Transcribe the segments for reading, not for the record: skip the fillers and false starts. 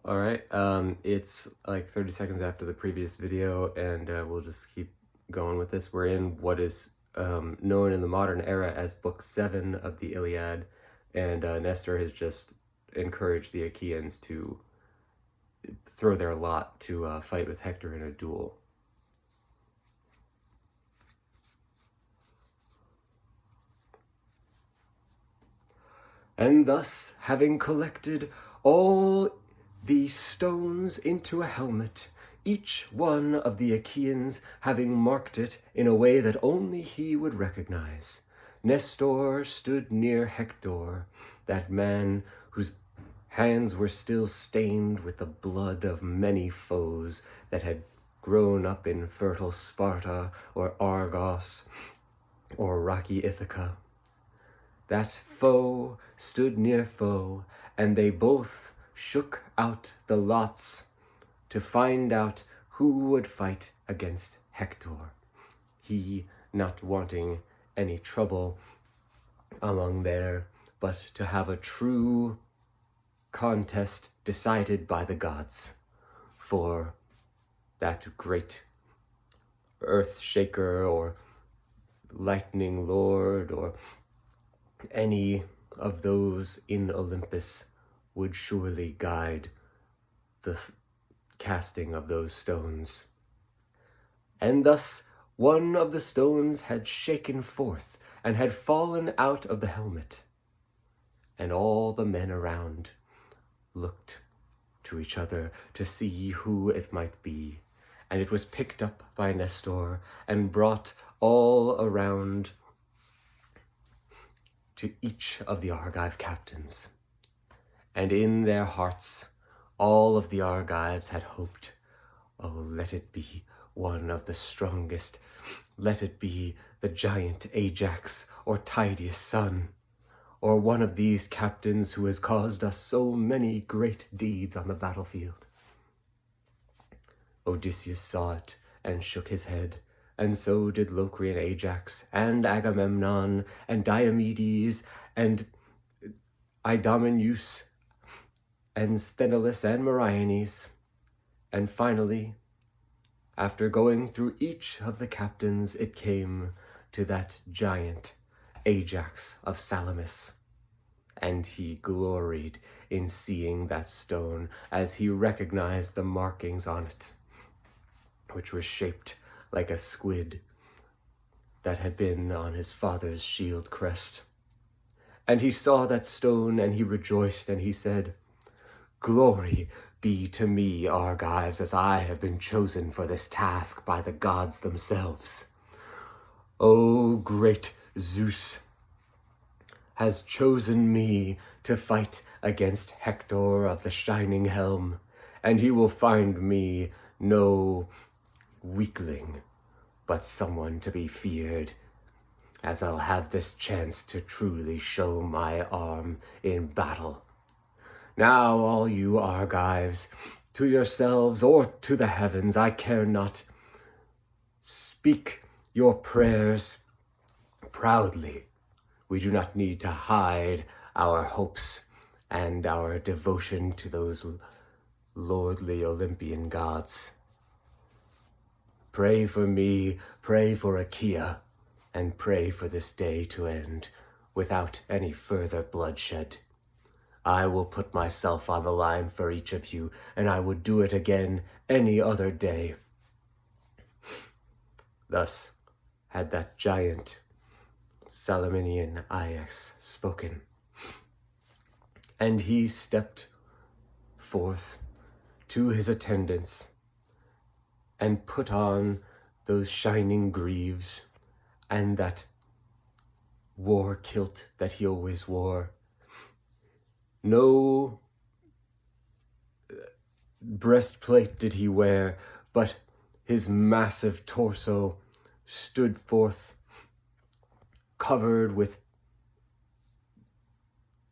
All right, it's like 30 seconds after the previous video, and we'll just keep going with this. We're in what is known in the modern era as Book 7 of the Iliad, and Nestor has just encouraged the Achaeans to throw their lot to fight with Hector in a duel. And thus, having collected all the stones into a helmet, each one of the Achaeans having marked it in a way that only he would recognize, Nestor stood near Hector, that man whose hands were still stained with the blood of many foes that had grown up in fertile Sparta or Argos or rocky Ithaca. That foe stood near foe, and they both shook out the lots to find out who would fight against Hector, he not wanting any trouble among there, but to have a true contest decided by the gods for that great earth shaker or lightning lord or any of those in Olympus would surely guide the casting of those stones. And thus one of the stones had shaken forth and had fallen out of the helmet, and all the men around looked to each other to see who it might be, and it was picked up by Nestor and brought all around to each of the Argive captains. And in their hearts, all of the Argives had hoped, oh, let it be one of the strongest, let it be the giant Ajax or Tydeus' son, or one of these captains who has caused us so many great deeds on the battlefield. Odysseus saw it and shook his head, and so did Locrian Ajax, and Agamemnon, and Diomedes, and Idomeneus, and Sthenelus, and Meriones. And finally, after going through each of the captains, it came to that giant Ajax of Salamis. And he gloried in seeing that stone as he recognized the markings on it, which was shaped like a squid that had been on his father's shield crest. And he saw that stone, and he rejoiced, and he said, "Glory be to me, Argives, as I have been chosen for this task by the gods themselves. O great Zeus has chosen me to fight against Hector of the shining helm, and he will find me no weakling, but someone to be feared, as I'll have this chance to truly show my arm in battle. Now, all you Argives, to yourselves or to the heavens, I care not, speak your prayers proudly. We do not need to hide our hopes and our devotion to those lordly Olympian gods. Pray for me, pray for Achaea, and pray for this day to end without any further bloodshed. I will put myself on the line for each of you, and I would do it again any other day." Thus had that giant Salaminian Ajax spoken, and he stepped forth to his attendants and put on those shining greaves and that war kilt that he always wore. No breastplate did he wear, but his massive torso stood forth, covered with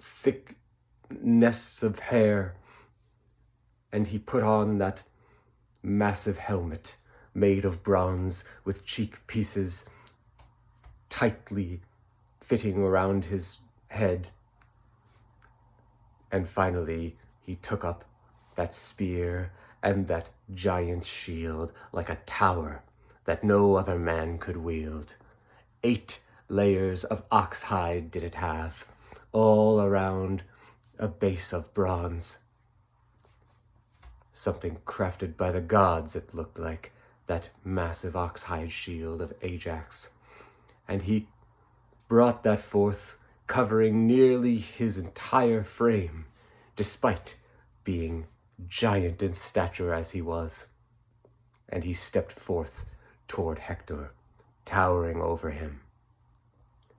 thick nests of hair, and he put on that massive helmet made of bronze with cheek pieces tightly fitting around his head. And finally, he took up that spear and that giant shield, like a tower that no other man could wield. 8 layers of ox hide did it have, all around a base of bronze. Something crafted by the gods, it looked like, that massive ox-hide shield of Ajax. And he brought that forth, covering nearly his entire frame, despite being giant in stature as he was. And he stepped forth toward Hector, towering over him.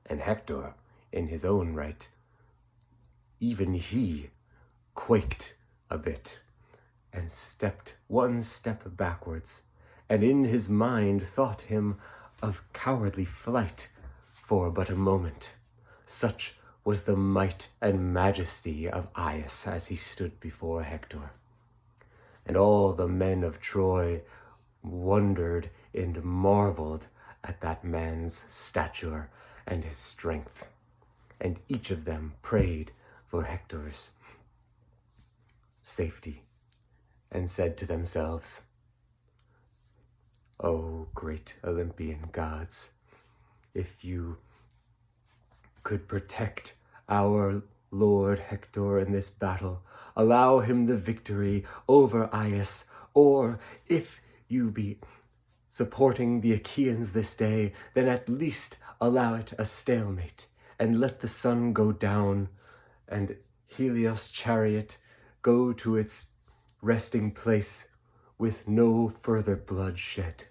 And Hector, in his own right, even he quaked a bit, and stepped one step backwards, and in his mind thought him of cowardly flight for but a moment. Such was the might and majesty of Aias as he stood before Hector. And all the men of Troy wondered and marveled at that man's stature and his strength, and each of them prayed for Hector's safety, and said to themselves, "O great Olympian gods, if you could protect our Lord Hector in this battle, allow him the victory over Aias, or if you be supporting the Achaeans this day, then at least allow it a stalemate, and let the sun go down, and Helios' chariot go to its resting place with no further bloodshed.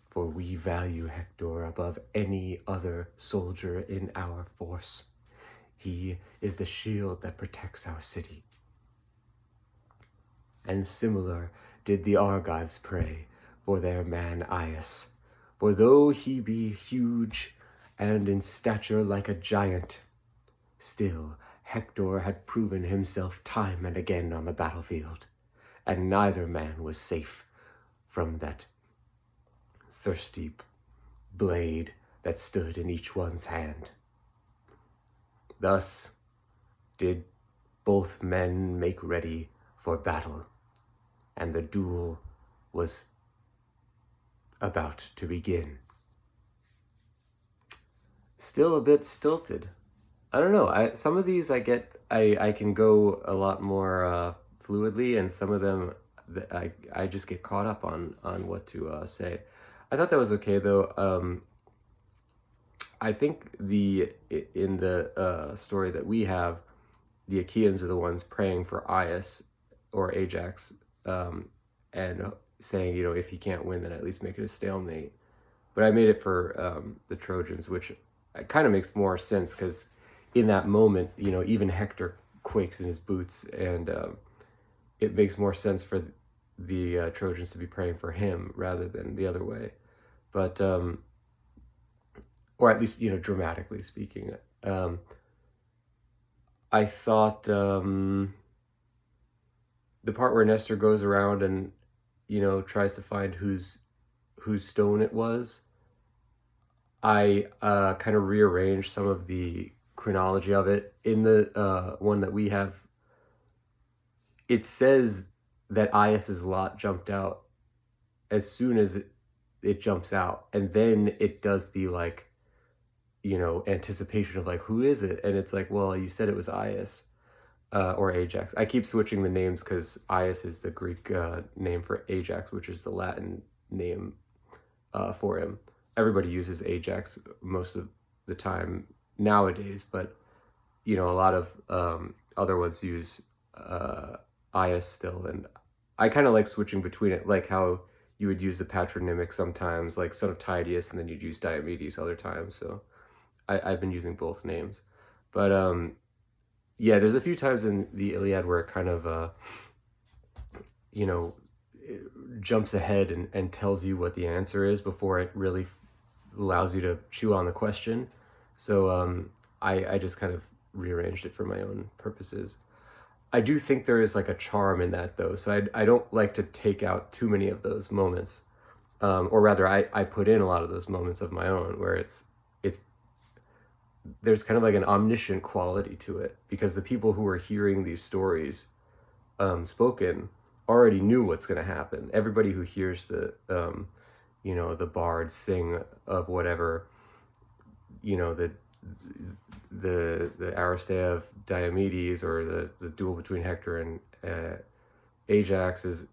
For we value Hector above any other soldier in our force. He is the shield that protects our city." And similar did the Argives pray for their man Aias, for though he be huge and in stature like a giant, still Hector had proven himself time and again on the battlefield, and neither man was safe from that thirsty blade that stood in each one's hand. Thus did both men make ready for battle, and the duel was about to begin. Still a bit stilted. I don't know. Some of these I can go a lot more fluidly, and some of them I just get caught up on what to say. I thought that was okay though. I think in the story that we have, the Achaeans are the ones praying for Aias or Ajax, and saying, if he can't win, then at least make it a stalemate. But I made it for the Trojans, which kind of makes more sense because in that moment, even Hector quakes in his boots, and it makes more sense for the Trojans to be praying for him rather than the other way. But, or at least, dramatically speaking. I thought the part where Nestor goes around and, tries to find whose stone it was, I kind of rearranged some of the chronology of it. In the one that we have, it says that Aias's lot jumped out as soon as it jumps out, and then it does the anticipation of who is it, and it's well, you said it was Aias or Ajax. I keep switching the names because Aias is the Greek name for Ajax, which is the Latin name for him. Everybody uses Ajax most of the time nowadays, but a lot of other ones use Aias still, and I kind of like switching between it, like how you would use the patronymic sometimes, like son of Tydeus, and then you'd use Diomedes other times. So I've been using both names. But yeah, there's a few times in the Iliad where it kind of it jumps ahead and tells you what the answer is before it really allows you to chew on the question. So I just kind of rearranged it for my own purposes. I do think there is a charm in that though, so I don't like to take out too many of those moments, or rather I put in a lot of those moments of my own where there's kind of an omniscient quality to it, because the people who are hearing these stories spoken already knew what's going to happen. Everybody who hears the the bard sing of whatever, the Aristaea of Diomedes, or the duel between Hector and Ajax is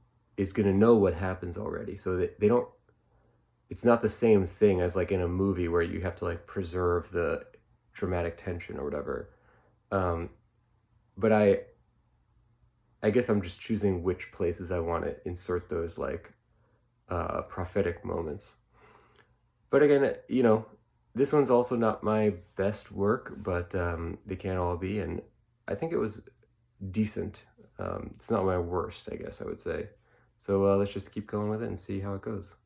going to know what happens already. So they don't, it's not the same thing as like in a movie where you have to like preserve the dramatic tension or whatever. But I guess I'm just choosing which places I want to insert those like prophetic moments. But again, this one's also not my best work, but they can't all be, and I think it was decent. It's not my worst, I guess I would say. So let's just keep going with it and see how it goes.